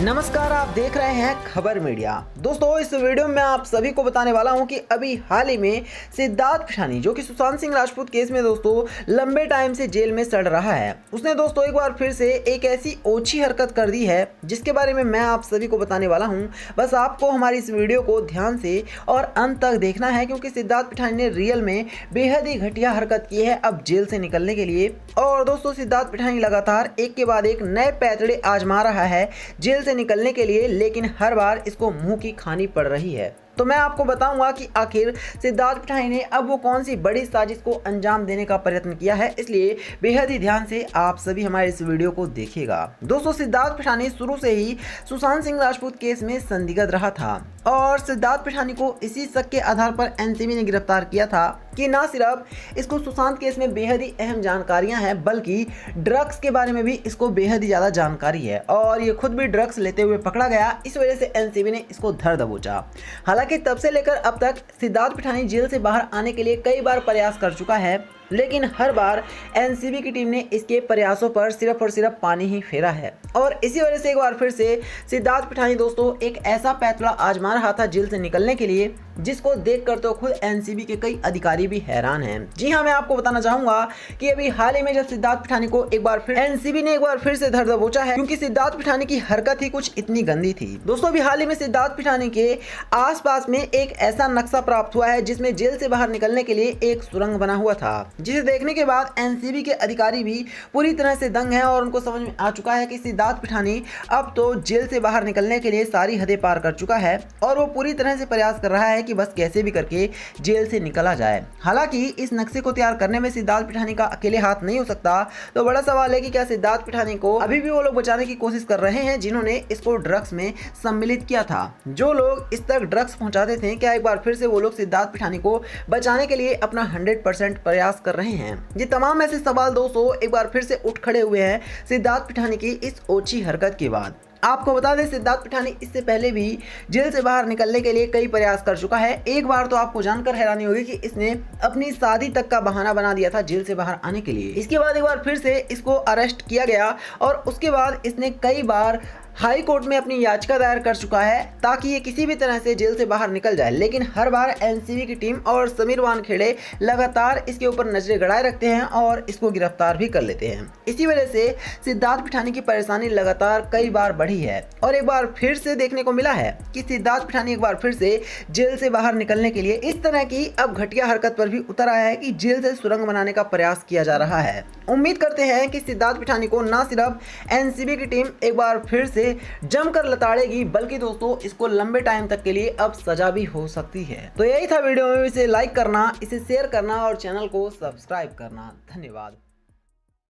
नमस्कार, आप देख रहे हैं खबर मीडिया। दोस्तों, इस वीडियो में आप सभी को बताने वाला हूं कि अभी हाल ही में सिद्धार्थ पिठानी, जो कि सुशांत सिंह राजपूत केस में दोस्तों लंबे टाइम से जेल में सड़ रहा है, उसने दोस्तों एक बार फिर से एक ऐसी ओछी हरकत कर दी है जिसके बारे में मैं आप सभी को बताने वाला हूं। बस आपको हमारी इस वीडियो को ध्यान से और अंत तक देखना है, क्योंकि सिद्धार्थ पिठानी ने रियल में बेहद ही घटिया हरकत की है अब जेल से निकलने के लिए। और दोस्तों, सिद्धार्थ पिठानी लगातार एक के बाद एक नए पैतरे आजमा रहा है जेल से निकलने के लिए, लेकिन हर बार इसको मुंह की खानी पड़ रही है। तो मैं आपको बताऊंगा कि आखिर सिद्धार्थ पिठानी ने अब वो कौन सी बड़ी साजिश को अंजाम देने का प्रयत्न किया है, इसलिए बेहद ही ध्यान से आप सभी हमारे इस वीडियो को देखिएगा। दोस्तों, सिद्धार्थ पिठानी शुरू से ही सुशांत सिंह राजपूत केस में संदिग्ध रहा था और सिद्धार्थ पिठानी को इसी शक के आधार पर एनसीबी ने गिरफ्तार किया था कि ना सिर्फ इसको सुशांत केस में बेहद ही अहम जानकारियां हैं, बल्कि ड्रग्स के बारे में भी इसको बेहद ही ज़्यादा जानकारी है और ये खुद भी ड्रग्स लेते हुए पकड़ा गया। इस वजह से एनसीबी ने इसको धर दबोचा। हालांकि तब से लेकर अब तक सिद्धार्थ पिठानी जेल से बाहर आने के लिए कई बार प्रयास कर चुका है, लेकिन हर बार एनसीबी की टीम ने इसके प्रयासों पर सिर्फ और सिर्फ पानी ही फेरा है। और इसी वजह से एक बार फिर से सिद्धार्थ पिठानी दोस्तों एक ऐसा पैतरा आजमा रहा था जेल से निकलने के लिए, जिसको देखकर तो खुद एनसीबी के कई अधिकारी भी हैरान हैं। जी हाँ, मैं आपको बताना चाहूंगा कि अभी हाल ही में जब सिद्धार्थ पिठानी को एक बार फिर एनसीबी ने एक बार फिर से धर दबोचा है, क्योंकि सिद्धार्थ पिठानी की हरकत ही कुछ इतनी गंदी थी। दोस्तों, अभी हाल ही में सिद्धार्थ पिठानी के आसपास में एक ऐसा नक्शा प्राप्त हुआ है जिसमें जेल से बाहर निकलने के लिए एक सुरंग बना हुआ था, जिसे देखने के बाद एनसीबी के अधिकारी भी पूरी तरह से दंग हैं और उनको समझ में आ चुका है कि सिद्धार्थ पिठानी अब तो जेल से बाहर निकलने के लिए सारी हदें पार कर चुका है और वो पूरी तरह से प्रयास कर रहा है कि बस कैसे भी करके जेल से निकला जाए। हालांकि इस नक्शे को तैयार करने में सिद्धार्थ पिठानी का अकेले हाथ नहीं हो सकता। तो बड़ा सवाल है कि क्या सिद्धार्थ पिठानी को अभी भी वो लोग बचाने की कोशिश कर रहे हैं जिन्होंने इसको ड्रग्स में सम्मिलित किया था। जो लोग इस तक ड्रग्स पहुंचाते थे, क्या एक बार फिर से वो लोग सिद्धार्थ पिठानी को बचाने के लिए अपना 100% प्रयास कर रहे हैं? ये तमाम ऐसे सवाल दोस्तों एक बार फिर से उठ खड़े हुए हैं सिद्धार्थ पिठानी की इस ओछी हरकत के बाद। आपको बता दें, सिद्धार्थ पिठानी इससे पहले भी जेल से बाहर निकलने के लिए कई प्रयास कर चुका है। एक बार तो आपको जानकर हैरानी होगी कि इसने अपनी शादी तक का बहाना बना दिया था जेल से बाहर आने के लिए। इसके बाद एक बार फिर से इसको अरेस्ट किया गया और उसके बाद इसने कई बार हाई कोर्ट में अपनी याचिका दायर कर चुका है ताकि ये किसी भी तरह से जेल से बाहर निकल जाए, लेकिन हर बार एनसीबी की टीम और समीर वानखेड़े लगातार इसके ऊपर नजरें गड़ाए रखते हैं और इसको गिरफ्तार भी कर लेते हैं। इसी वजह से सिद्धार्थ पिठानी की परेशानी लगातार कई बार बढ़ी है और एक बार फिर से देखने को मिला है कि सिद्धार्थ पिठानी एक बार फिर से जेल से बाहर निकलने के लिए इस तरह की अब घटिया हरकत पर भी उतर आया है कि जेल से सुरंग बनाने का प्रयास किया जा रहा है। उम्मीद करते हैं कि सिद्धार्थ पिठानी को न सिर्फ एनसीबी की टीम एक बार फिर से जमकर लताड़ेगी, बल्कि दोस्तों इसको लंबे टाइम तक के लिए अब सजा भी हो सकती है। तो यही था वीडियो में, इसे लाइक करना, इसे शेयर करना और चैनल को सब्सक्राइब करना। धन्यवाद।